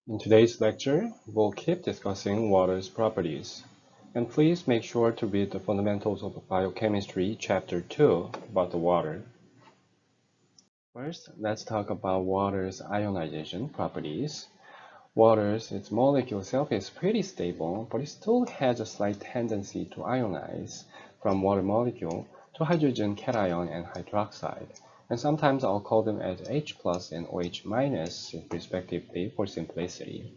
In today's lecture, we'll keep discussing water's properties. And please make sure to read the Fundamentals of Biochemistry, Chapter 2, about the water. First, let's talk about water's ionization properties. Its molecule itself is pretty stable, but it still has a slight tendency to ionize from water molecule to hydrogen cation and hydroxide. And sometimes I'll call them as H plus and OH minus respectively for simplicity.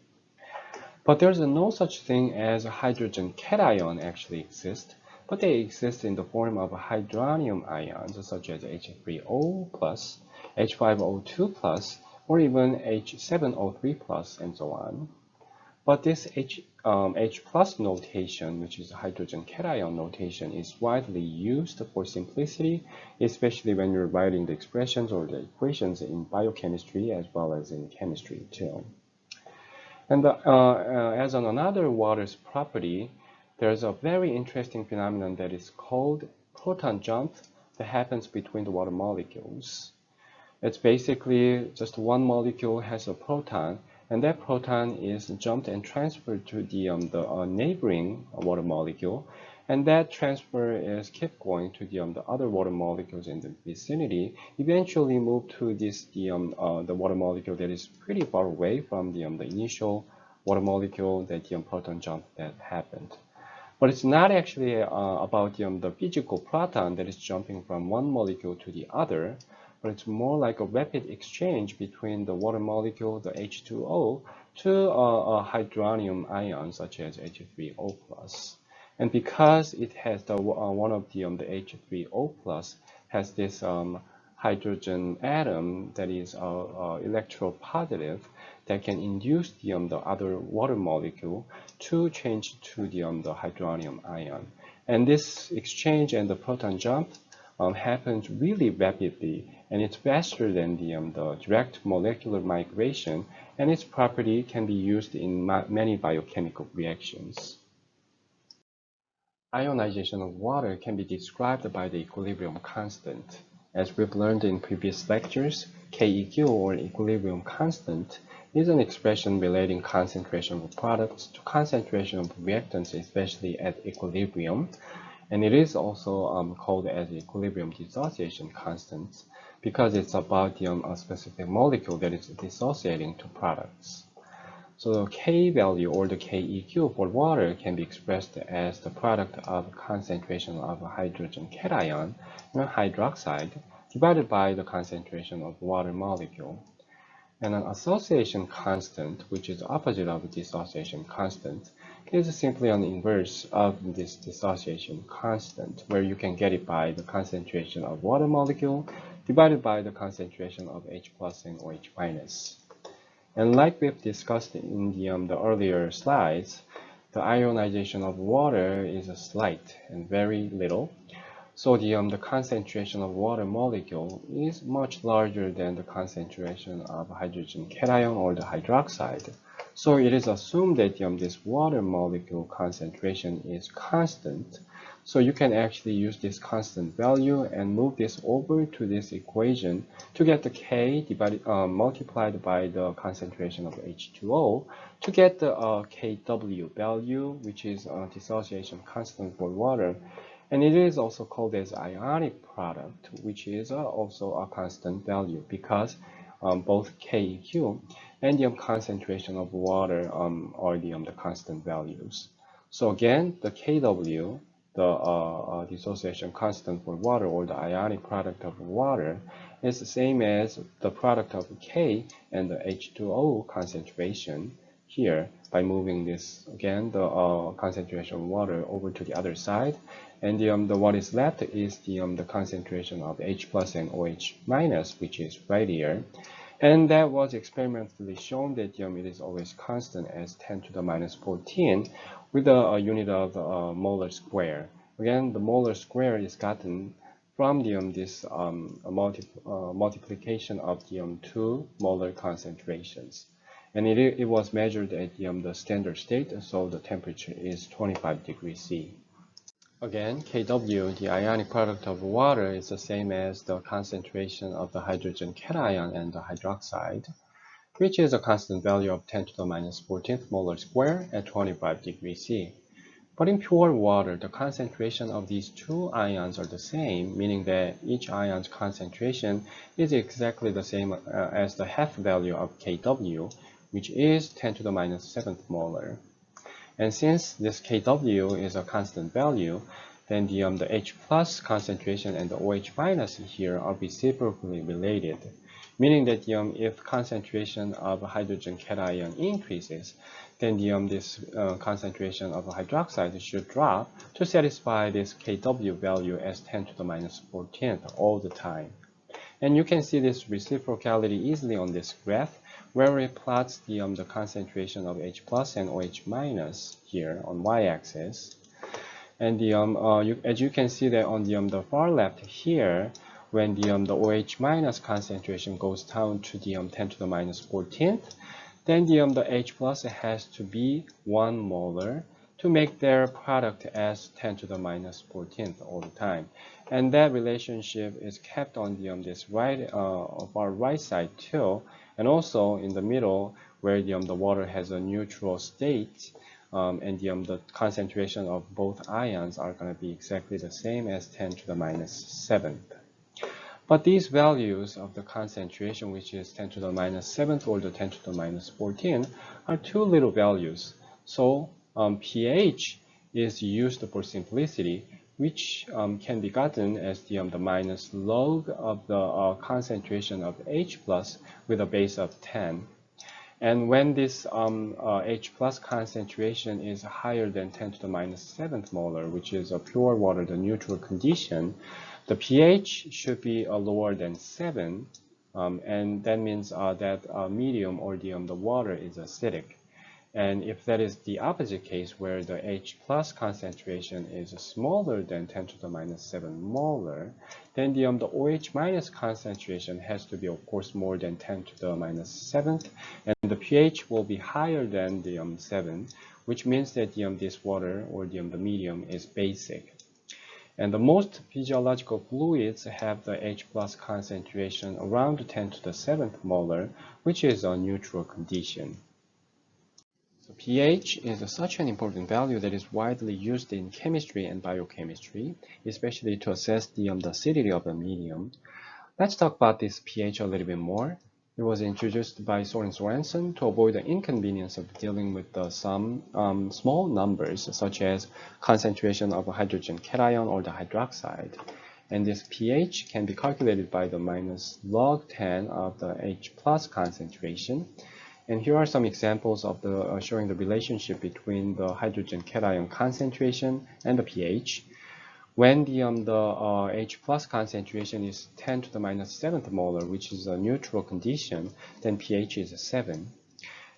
But there's no such thing as a hydrogen cation actually exists, but they exist in the form of hydronium ions such as H3O plus, H5O2 plus, or even H7O3 plus, and so on. But this H plus notation, which is hydrogen cation notation, is widely used for simplicity, especially when you're writing the expressions or the equations in biochemistry as well as in chemistry too. And as on another water's property, there's a very interesting phenomenon that is called proton jump that happens between the water molecules. It's basically just one molecule has a proton, and that proton is jumped and transferred to the neighboring water molecule, and that transfer is kept going to the other water molecules in the vicinity, eventually move to the water molecule that is pretty far away from the initial water molecule that the proton jump that happened. But it's not actually about the physical proton that is jumping from one molecule to the other, but it's more like a rapid exchange between the water molecule, the H2O, to a hydronium ion such as H3O plus. And because it has one of the H3O plus has this hydrogen atom that is electropositive that can induce the other water molecule to change to the hydronium ion. And this exchange and the proton jump happens really rapidly, and it's faster than the direct molecular migration, and its property can be used in many biochemical reactions. Ionization of water can be described by the equilibrium constant. As we've learned in previous lectures, KEQ, or equilibrium constant, is an expression relating concentration of products to concentration of reactants, especially at equilibrium. And it is also called as the equilibrium dissociation constant because it's about a specific molecule that is dissociating to products. So the K value or the KEQ for water can be expressed as the product of concentration of a hydrogen cation, hydroxide, divided by the concentration of water molecule. And an association constant, which is the opposite of a dissociation constant, is simply an inverse of this dissociation constant, where you can get it by the concentration of water molecule divided by the concentration of H plus and OH minus. And like we've discussed in the earlier slides, the ionization of water is slight and very little. So the concentration of water molecule is much larger than the concentration of hydrogen cation or the hydroxide. So it is assumed that this water molecule concentration is constant. So you can actually use this constant value and move this over to this equation to get the K multiplied by the concentration of H2O to get the Kw value, which is a dissociation constant for water. And it is also called as ionic product, which is also a constant value because both KEQ and the concentration of water are the constant values. So again, the Kw, the dissociation constant for water or the ionic product of water is the same as the product of K and the H2O concentration here by moving this again the concentration of water over to the other side, and the what is left is the concentration of H plus and OH minus, which is right here. And that was experimentally shown that it is always constant as 10 to the minus 14 with a unit of molar square. Again, the molar square is gotten from this multiplication of the two molar concentrations. And it was measured at the standard state, so the temperature is 25 degrees C. Again, Kw, the ionic product of water, is the same as the concentration of the hydrogen cation and the hydroxide. which is a constant value of 10 to the minus 14th molar square at 25 degrees C. But in pure water, the concentration of these two ions are the same, meaning that each ion's concentration is exactly the same as the half value of Kw, which is 10 to the minus 7th molar. And since this Kw is a constant value, then the H plus concentration and the OH minus here are reciprocally related, meaning that if concentration of hydrogen cation increases, then this concentration of hydroxide should drop to satisfy this Kw value as 10 to the minus 14th all the time. And you can see this reciprocality easily on this graph, where it plots the concentration of H plus and OH minus here on y-axis. And as you can see that on the far left here, when the OH minus concentration goes down to the 10 to the minus 14th, then the H plus has to be 1 molar to make their product as 10 to the minus 14th all the time. And that relationship is kept on this far right side too, and also in the middle where the water has a neutral state, and the concentration of both ions are going to be exactly the same as 10 to the minus 7th. But these values of the concentration, which is 10 to the minus 7th or the 10 to the minus 14, are too little values. So pH is used for simplicity, which can be gotten as the minus log of the concentration of H plus with a base of 10. And when this H plus concentration is higher than 10 to the minus 7th molar, which is a pure water, the neutral condition, the pH should be lower than 7, and that means that medium or the water is acidic. And if that is the opposite case, where the H plus concentration is smaller than 10 to the minus 7 molar, then the OH minus concentration has to be, of course, more than 10 to the minus 7th, and the pH will be higher than the 7, which means that this water or the medium is basic. And the most physiological fluids have the H plus concentration around 10 to the 7th molar, which is a neutral condition. So pH is such an important value that is widely used in chemistry and biochemistry, especially to assess the acidity of a medium. Let's talk about this pH a little bit more. It was introduced by Søren Sørensen to avoid the inconvenience of dealing with some small numbers, such as concentration of a hydrogen cation or the hydroxide. And this pH can be calculated by the minus log 10 of the H plus concentration. And here are some examples of showing the relationship between the hydrogen cation concentration and the pH. When the H plus concentration is 10 to the minus 7th molar, which is a neutral condition, then pH is 7.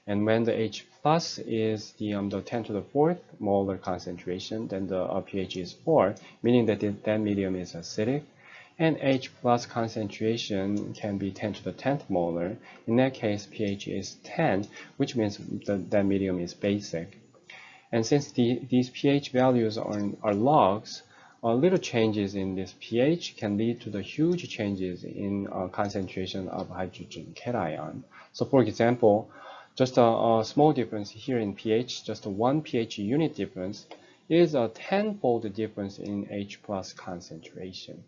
And when the H plus is the 10 to the 4th molar concentration, then the pH is 4, meaning that that medium is acidic. And H plus concentration can be 10 to the 10th molar. In that case, pH is 10, which means that medium is basic. And since these pH values are logs, little changes in this pH can lead to the huge changes in concentration of hydrogen cation. So for example, just a small difference here in pH, just a 1 pH unit difference, is a 10-fold difference in H plus concentration.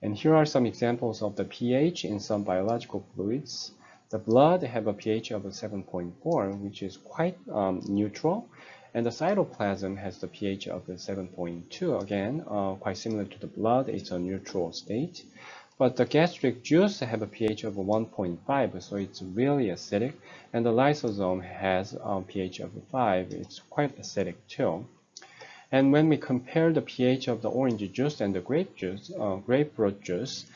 And here are some examples of the pH in some biological fluids. The blood have a pH of 7.4, which is quite neutral. And the cytoplasm has the pH of 7.2, again, quite similar to the blood. It's a neutral state. But the gastric juice have a pH of 1.5, so it's really acidic. And the lysosome has a pH of 5. It's quite acidic too. And when we compare the pH of the orange juice and the grapefruit juice,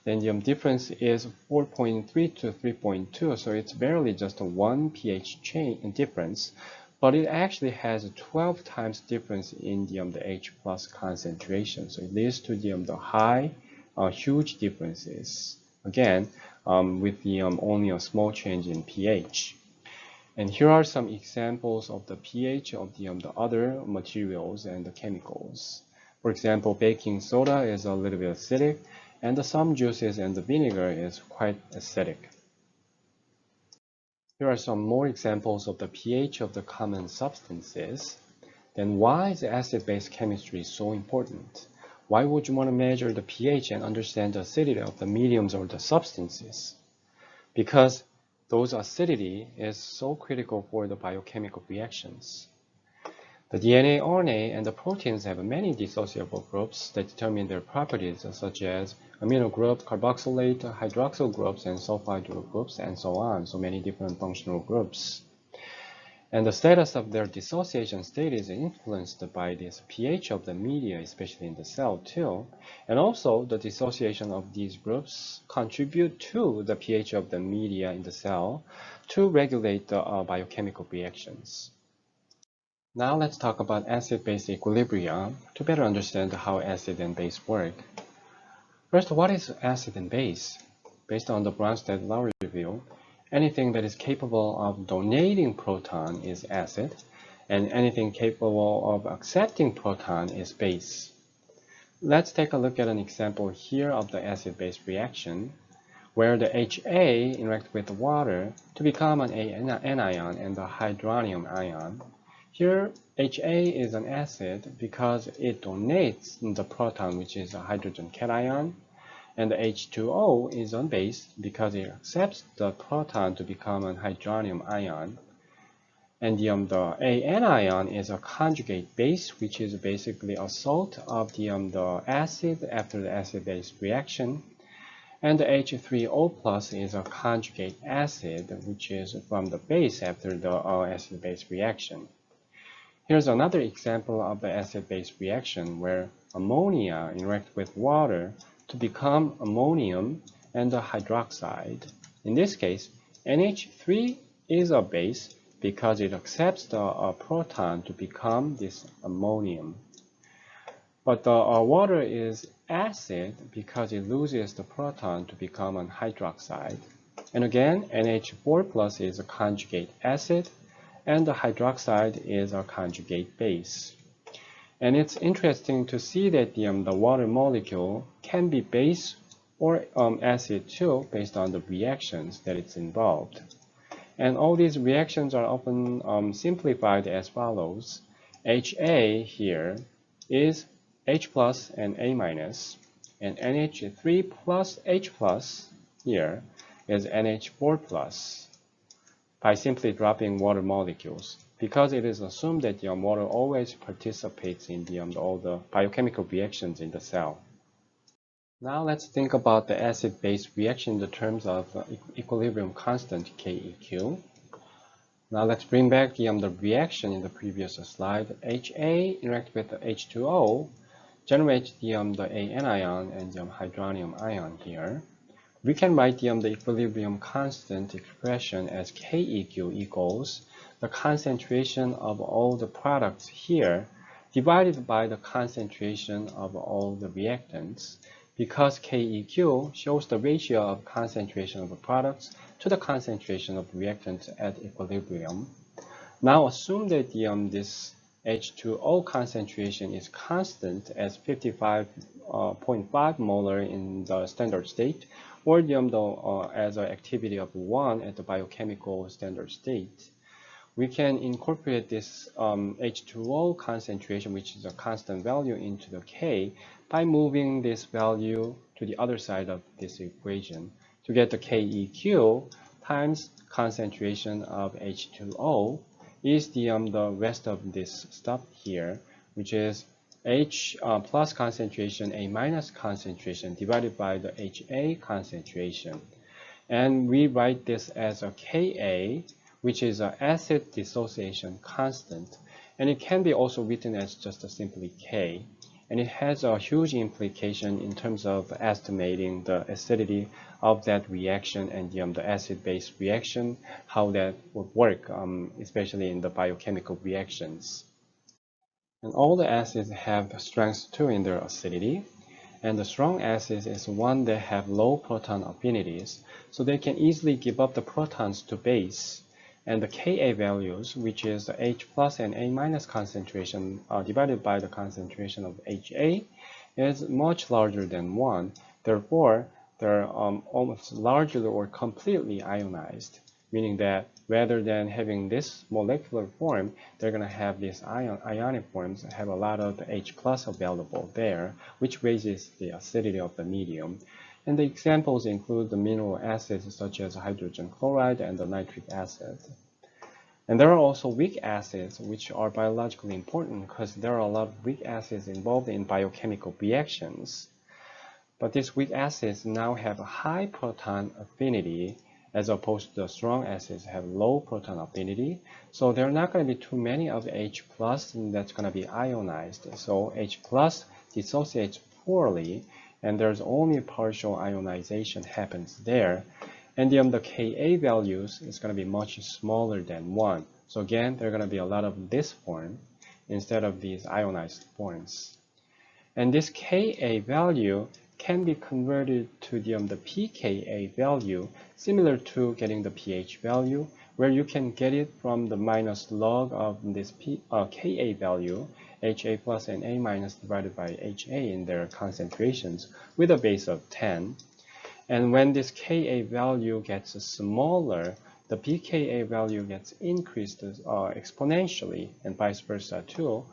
then the difference is 4.3 to 3.2, so it's barely just a 1 pH difference. But it actually has a 12 times difference in the H plus concentration. So it leads to the high, huge differences, again, with only a small change in pH. And here are some examples of the pH of the other materials and the chemicals. For example, baking soda is a little bit acidic, and some juices and the vinegar is quite acidic. Here are some more examples of the pH of the common substances. Then why is acid-base chemistry so important? Why would you want to measure the pH and understand the acidity of the mediums or the substances? Because those acidity is so critical for the biochemical reactions. The DNA, RNA, and the proteins have many dissociable groups that determine their properties, such as amino groups, carboxylate, hydroxyl groups, and sulfide groups, and so on, so many different functional groups. And the status of their dissociation state is influenced by this pH of the media, especially in the cell too. And also the dissociation of these groups contribute to the pH of the media in the cell to regulate the biochemical reactions. Now let's talk about acid-base equilibrium to better understand how acid and base work. First, what is acid and base? Based on the Bronsted-Lowry review, anything that is capable of donating proton is acid, and anything capable of accepting proton is base. Let's take a look at an example here of the acid-base reaction, where the HA interacts with the water to become an anion and the hydronium ion. Here, HA is an acid because it donates the proton, which is a hydrogen cation, and the H2O is on base because it accepts the proton to become a hydronium ion. And the anion is a conjugate base, which is basically a salt of the acid after the acid-base reaction. And the H3O plus is a conjugate acid, which is from the base after the acid-base reaction. Here's another example of the acid-base reaction where ammonia interacts with water to become ammonium and the hydroxide. In this case, NH3 is a base because it accepts the proton to become this ammonium. But the water is acid because it loses the proton to become an hydroxide. And again, NH4 plus is a conjugate acid, and the hydroxide is a conjugate base. And it's interesting to see that the water molecule can be base or acid too, based on the reactions that it's involved. And all these reactions are often simplified as follows. HA here is H plus and A minus, and NH3 plus H plus here is NH4 plus, by simply dropping water molecules, because it is assumed that the water always participates in all the biochemical reactions in the cell. Now let's think about the acid-base reaction in the terms of equilibrium constant KEQ. Now let's bring back the reaction in the previous slide. HA interacts with the H2O, generates the anion and the hydronium ion here. We can write the equilibrium constant expression as KEQ equals the concentration of all the products here divided by the concentration of all the reactants, because KEQ shows the ratio of concentration of the products to the concentration of reactants at equilibrium. Now assume that this H2O concentration is constant as 55.5 molar in the standard state, or as an activity of 1 at the biochemical standard state. We can incorporate this H2O concentration, which is a constant value, into the K by moving this value to the other side of this equation to get the KEQ times concentration of H2O is the rest of this stuff here, which is H plus concentration, A minus concentration divided by the HA concentration. And we write this as a Ka, which is an acid dissociation constant. And it can be also written as just simply K. And it has a huge implication in terms of estimating the acidity of that reaction and the acid-base reaction, how that would work, especially in the biochemical reactions. And all the acids have strengths too in their acidity. And the strong acids is one that have low proton affinities, so they can easily give up the protons to base. And the Ka values, which is the H plus and A minus concentration divided by the concentration of HA, is much larger than 1. Therefore, they're almost largely or completely ionized. meaning that rather than having this molecular form, they're going to have these ionic forms, have a lot of H plus available there, which raises the acidity of the medium. And the examples include the mineral acids such as hydrogen chloride and the nitric acid. And there are also weak acids, which are biologically important because there are a lot of weak acids involved in biochemical reactions. But these weak acids now have a high proton affinity as opposed to the strong acids have low proton affinity. So there are not going to be too many of H plus that's going to be ionized. So H plus dissociates poorly, and there's only partial ionization happens there. And the Ka values is going to be much smaller than 1. So again, there are going to be a lot of this form instead of these ionized forms. And this Ka value can be converted to the pKa value, similar to getting the pH value, where you can get it from the minus log of this Ka value, Ha plus and A minus divided by Ha in their concentrations, with a base of 10. And when this Ka value gets smaller, the pKa value gets increased exponentially, and vice versa too,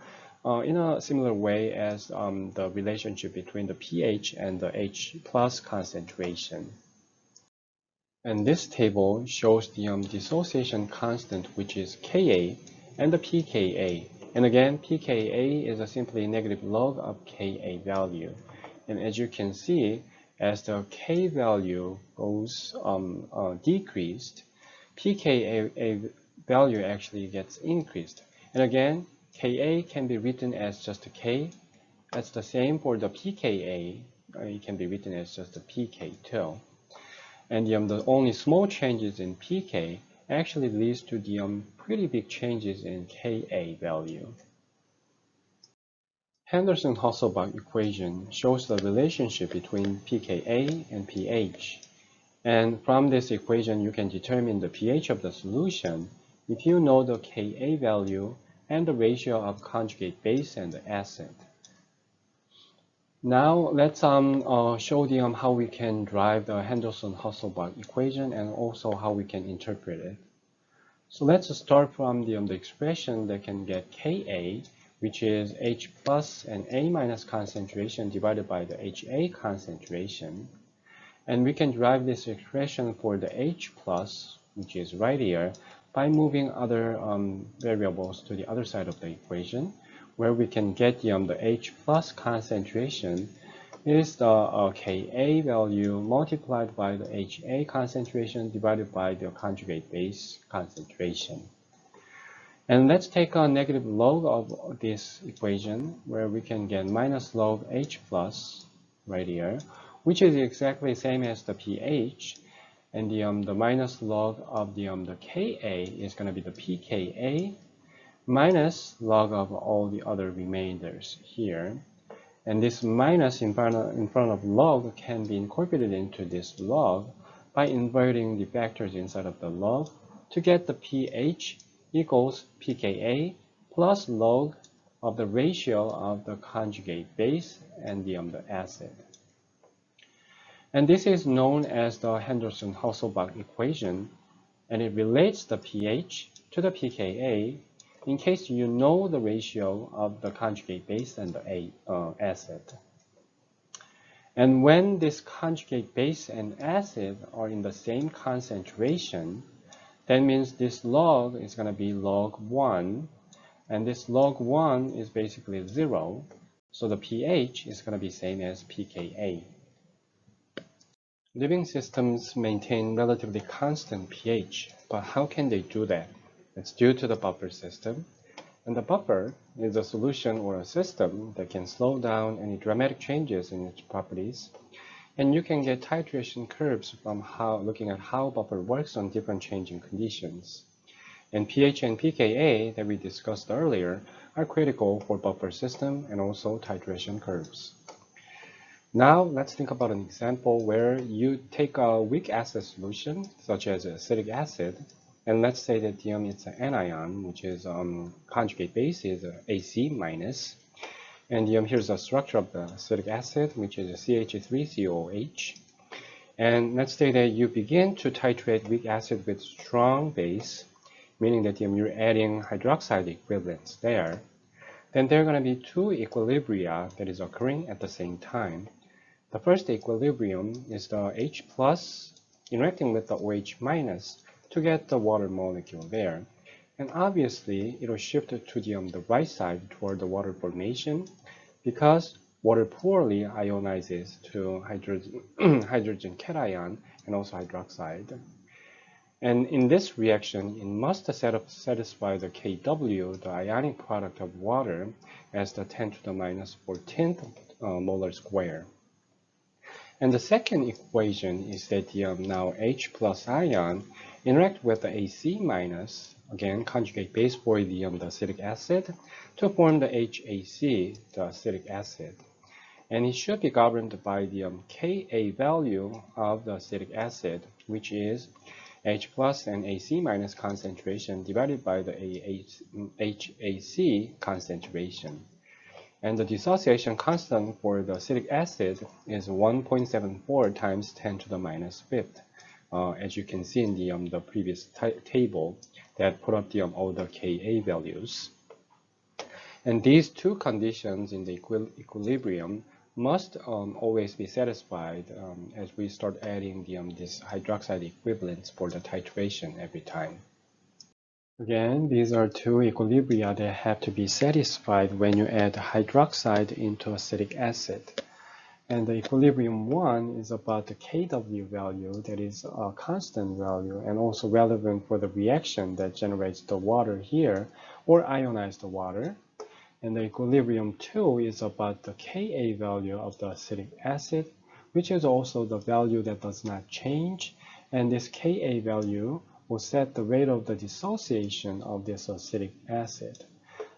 in a similar way as the relationship between the pH and the H plus concentration. And this table shows the dissociation constant, which is Ka, and the pKa. And again, pKa is a simply negative log of Ka value. And as you can see, as the K value goes decreased, pKa value actually gets increased. And again, Ka can be written as just a K. That's the same for the pKa. It can be written as just a pK too. And the only small changes in pK actually leads to the pretty big changes in Ka value. Henderson-Hasselbalch equation shows the relationship between pKa and pH. And from this equation, you can determine the pH of the solution if you know the Ka value and the ratio of conjugate base and the acid. Now let's show how we can drive the Henderson-Hasselbalch equation and also how we can interpret it. So let's start from the expression that can get Ka, which is H plus and A minus concentration divided by the Ha concentration. And we can derive this expression for the H plus, which is right here, by moving other variables to the other side of the equation, where we can get the H plus concentration is the Ka value multiplied by the Ha concentration divided by the conjugate base concentration. And let's take a negative log of this equation, where we can get minus log H plus right here, which is exactly the same as the pH. And the minus log of the Ka is going to be the pKa minus log of all the other remainders here. And this minus in front of log can be incorporated into this log by inverting the factors inside of the log to get the pH equals pKa plus log of the ratio of the conjugate base and the acid. And this is known as the Henderson-Hasselbalch equation, and it relates the pH to the pKa in case you know the ratio of the conjugate base and the acid. And when this conjugate base and acid are in the same concentration, that means this log is going to be log 1, and this log 1 is basically 0, so the pH is going to be same as pKa. Living systems maintain relatively constant pH, but how can they do that? It's due to the buffer system, and the buffer is a solution or a system that can slow down any dramatic changes in its properties. And you can get titration curves from looking at how buffer works on different changing conditions. And pH and pKa that we discussed earlier are critical for buffer system and also titration curves. Now let's think about an example where you take a weak acid solution, such as acetic acid, and let's say that it's an anion, which is conjugate base is AC minus. And here's the structure of the acetic acid, which is a CH3COH. And let's say that you begin to titrate weak acid with strong base, meaning that you're adding hydroxide equivalents there. Then there are going to be two equilibria that is occurring at the same time. The first equilibrium is the H plus interacting with the OH minus to get the water molecule there. And obviously, it will shift to the right side toward the water formation because water poorly ionizes to hydrogen cation and also hydroxide. And in this reaction, it must satisfy the Kw, the ionic product of water, as the 10 to the minus 14th molar square. And the second equation is that now H plus ion interact with the AC minus, again conjugate base for the acetic acid, to form the HAC, the acetic acid. And it should be governed by the Ka value of the acetic acid, which is H plus and AC minus concentration divided by the HAC concentration. And the dissociation constant for the acetic acid is 1.74 times 10 to the minus fifth, as you can see in the previous table that put up all the Ka values. And these two conditions in the equilibrium must always be satisfied as we start adding this hydroxide equivalents for the titration every time. Again, these are two equilibria that have to be satisfied when you add hydroxide into acetic acid. And the equilibrium 1 is about the Kw value, that is a constant value and also relevant for the reaction that generates the water here or ionize the water. And the equilibrium 2 is about the Ka value of the acetic acid, which is also the value that does not change. And this Ka value will set the rate of the dissociation of this acetic acid.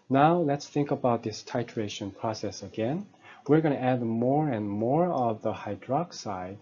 Now let's think about this titration process again. We're going to add more and more of the hydroxide.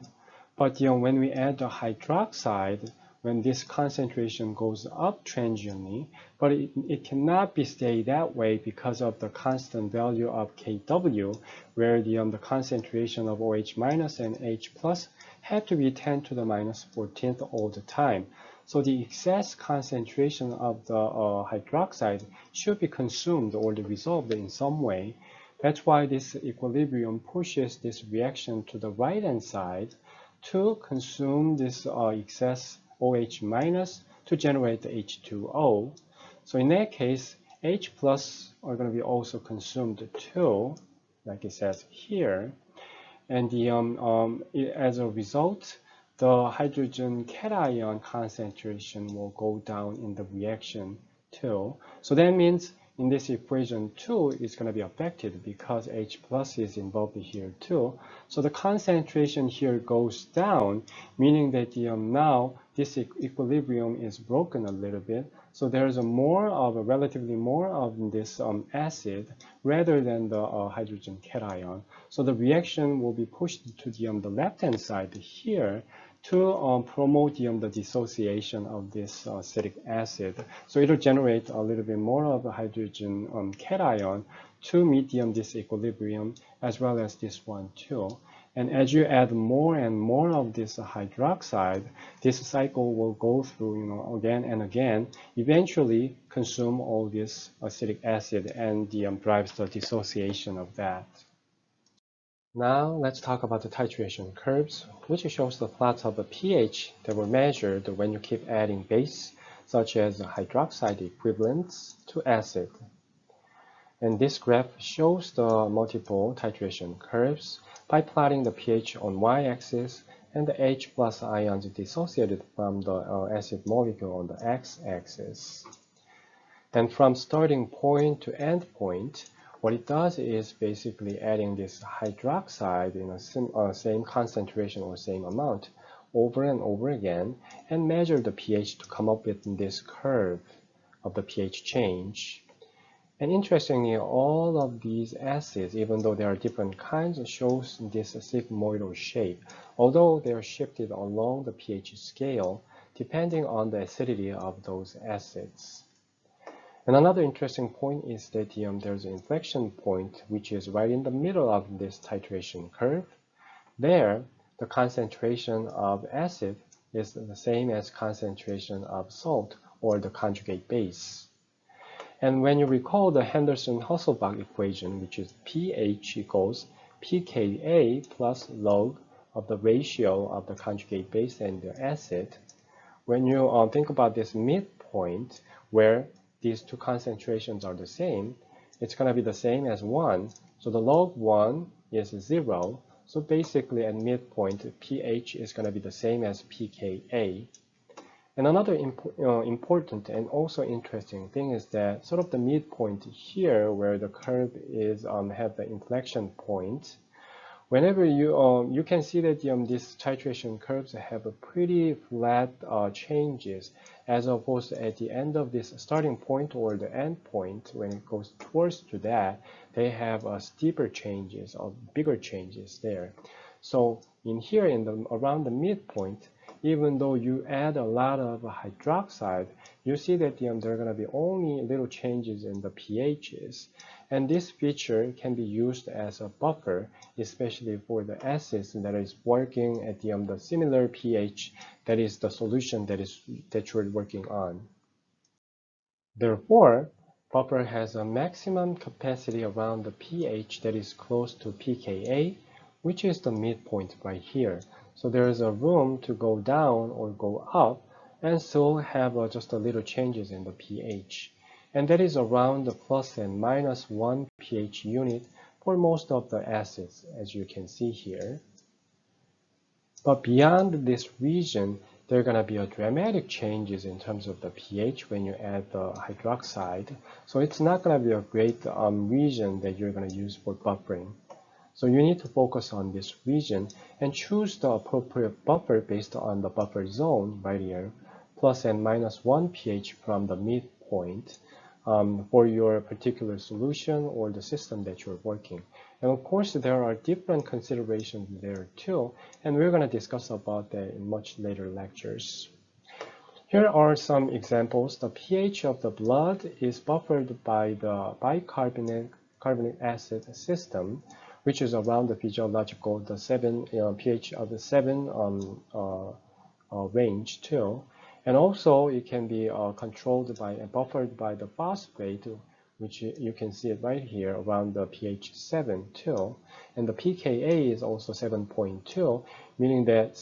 But when we add the hydroxide, when this concentration goes up transiently, but it cannot be stay that way because of the constant value of Kw, where the concentration of OH minus and H plus had to be 10 to the minus 14th all the time. So the excess concentration of the hydroxide should be consumed or resolved in some way. That's why this equilibrium pushes this reaction to the right-hand side to consume this excess OH minus to generate the H2O. So in that case, H plus are going to be also consumed too, like it says here. And as a result, the hydrogen cation concentration will go down in the reaction too. So that means in this equation 2 is going to be affected because H plus is involved here too. So the concentration here goes down, meaning that now this equilibrium is broken a little bit. So there's relatively more of this acid rather than the hydrogen cation. So the reaction will be pushed to the left-hand side here to promote the dissociation of this acetic acid. So it'll generate a little bit more of the hydrogen cation to meet this equilibrium as well as this one too. And as you add more and more of this hydroxide, this cycle will go through again and again, eventually consume all this acetic acid and drives the dissociation of that. Now let's talk about the titration curves, which shows the plots of the pH that were measured when you keep adding base, such as hydroxide equivalents to acid. And this graph shows the multiple titration curves by plotting the pH on y-axis and the H plus ions dissociated from the acid molecule on the x-axis. Then from starting point to end point, what it does is basically adding this hydroxide in a same concentration or same amount over and over again and measure the pH to come up with this curve of the pH change. And interestingly, all of these acids, even though there are different kinds, shows this sigmoidal shape, although they are shifted along the pH scale depending on the acidity of those acids. And another interesting point is that there's an inflection point which is right in the middle of this titration curve. There, the concentration of acid is the same as concentration of salt or the conjugate base. And when you recall the Henderson-Hasselbalch equation, which is pH equals pKa plus log of the ratio of the conjugate base and the acid, when you think about this midpoint where these two concentrations are the same, it's going to be the same as 1. So the log 1 is 0. So basically at midpoint, pH is going to be the same as pKa. And another important and also interesting thing is that sort of the midpoint here where the curve is have the inflection point, whenever you can see that these titration curves have a pretty flat changes, as opposed to at the end of this starting point or the end point, when it goes towards to that, they have steeper changes or bigger changes there. So in here, around the midpoint, even though you add a lot of hydroxide, you see that there are going to be only little changes in the pHs. And this feature can be used as a buffer, especially for the acids that is working at the similar pH that is the solution that you're working on. Therefore, buffer has a maximum capacity around the pH that is close to pKa, which is the midpoint right here. So there is a room to go down or go up and still have just a little changes in the pH. And that is around the plus and minus 1 pH unit for most of the acids, as you can see here. But beyond this region, there are going to be dramatic changes in terms of the pH when you add the hydroxide. So it's not going to be a great region that you're going to use for buffering. So you need to focus on this region and choose the appropriate buffer based on the buffer zone right here, plus and minus 1 pH from the midpoint for your particular solution or the system that you're working. And of course, there are different considerations there too, and we're going to discuss about that in much later lectures. Here are some examples. The pH of the blood is buffered by the bicarbonate acid system, which is around the physiological, the 7 pH of the 7 range too. And also it can be controlled by and buffered by the phosphate, which you can see it right here around the pH 7 too. And the pKa is also 7.2, meaning that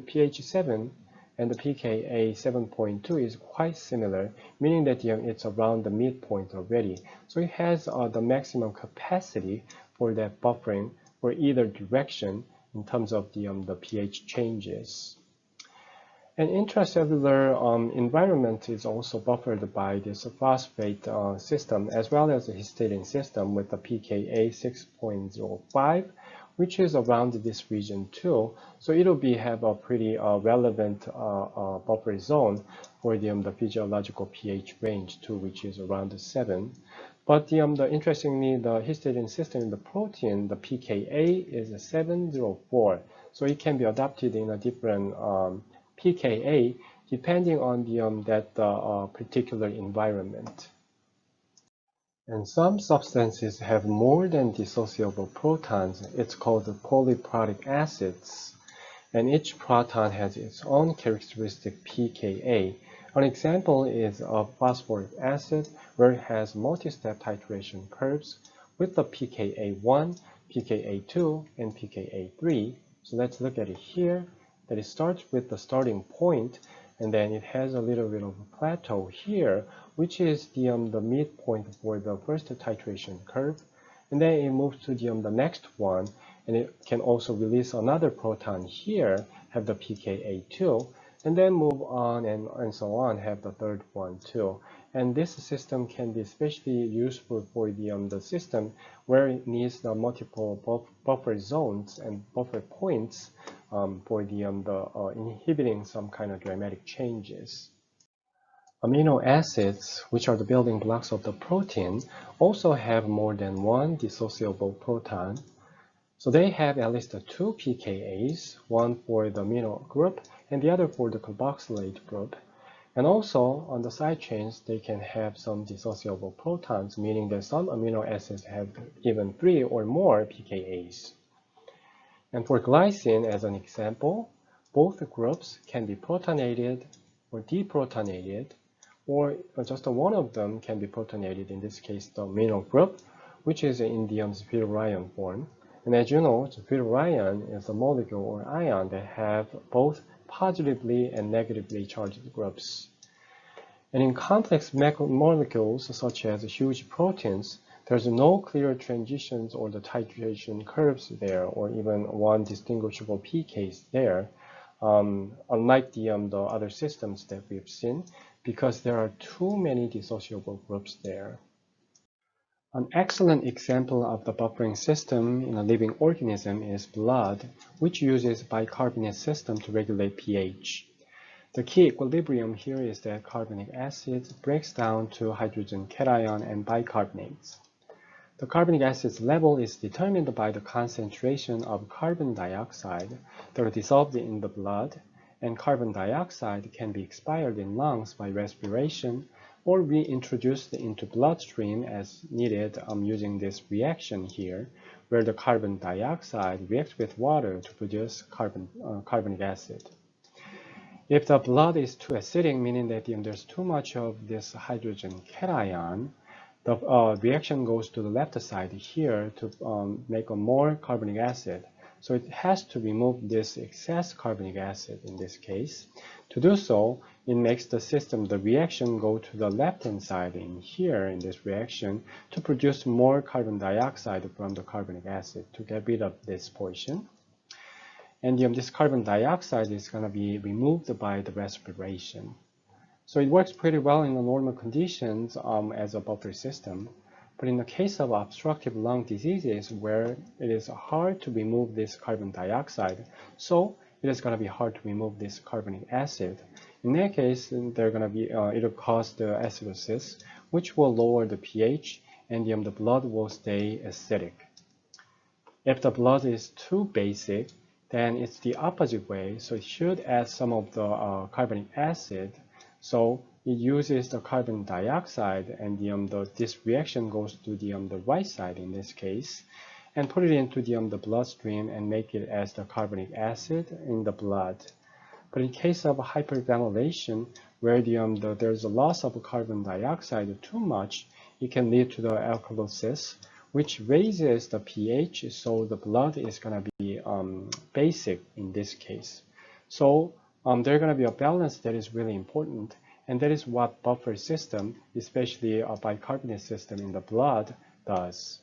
pH 7 and the pKa 7.2 is quite similar, meaning that it's around the midpoint already. So it has the maximum capacity for that buffering for either direction in terms of the pH changes. An intracellular environment is also buffered by this phosphate system as well as the histidine system with the pKa 6.05, which is around this region too. So it'll have a pretty relevant buffer zone for the physiological pH range too, which is around 7. But interestingly, the histidine system in the protein, the pKa is 704. So it can be adapted in a different pKa depending on that particular environment. And some substances have more than dissociable protons. It's called the polyprotic acids. And each proton has its own characteristic pKa. An example is of phosphoric acid, where it has multi-step titration curves with the pKa1, pKa2, and pKa3. So let's look at it here. That it starts with the starting point, and then it has a little bit of a plateau here, which is the midpoint for the first titration curve. And then it moves to the next one, and it can also release another proton here, have the pKa2, and then move on and so on, have the third one too. And this system can be especially useful for the system where it needs the multiple buffer zones and buffer points for the inhibiting some kind of dramatic changes. Amino acids, which are the building blocks of the protein, also have more than one dissociable proton. So they have at least 2 pKa's, one for the amino group and the other for the carboxylate group. And also on the side chains, they can have some dissociable protons, meaning that some amino acids have even 3 or more pKa's. And for glycine, as an example, both groups can be protonated or deprotonated, or just one of them can be protonated, in this case the amino group, which is in the zwitterion form. And as you know, zwitterion is a molecule or ion that have both positively and negatively charged groups. And in complex molecules, such as huge proteins, there's no clear transitions or the titration curves there, or even one distinguishable pKs there, unlike the other systems that we've seen, because there are too many dissociable groups there. An excellent example of the buffering system in a living organism is blood, which uses bicarbonate system to regulate pH. The key equilibrium here is that carbonic acid breaks down to hydrogen cation and bicarbonates. The carbonic acid's level is determined by the concentration of carbon dioxide that are dissolved in the blood, and carbon dioxide can be expired in lungs by respiration or reintroduced into bloodstream as needed using this reaction here, where the carbon dioxide reacts with water to produce carbonic acid. If the blood is too acidic, meaning that there's too much of this hydrogen cation, the reaction goes to the left side here to make a more carbonic acid. So it has to remove this excess carbonic acid in this case. To do so, it makes the reaction go to the left-hand side in here in this reaction to produce more carbon dioxide from the carbonic acid to get rid of this portion. And this carbon dioxide is going to be removed by the respiration. So it works pretty well in the normal conditions as a buffer system. But in the case of obstructive lung diseases where it is hard to remove this carbon dioxide, so it is going to be hard to remove this carbonic acid. In that case, it'll cause the acidosis, which will lower the pH, and the blood will stay acidic. If the blood is too basic, then it's the opposite way. So it should add some of the carbonic acid. So it uses the carbon dioxide, and this reaction goes to the right side in this case, and put it into the bloodstream and make it as the carbonic acid in the blood. But in case of hyperventilation, where there's a loss of carbon dioxide too much, it can lead to the alkalosis, which raises the pH, so the blood is going to be basic in this case. So there's going to be a balance that is really important, and that is what buffer system, especially a bicarbonate system in the blood, does.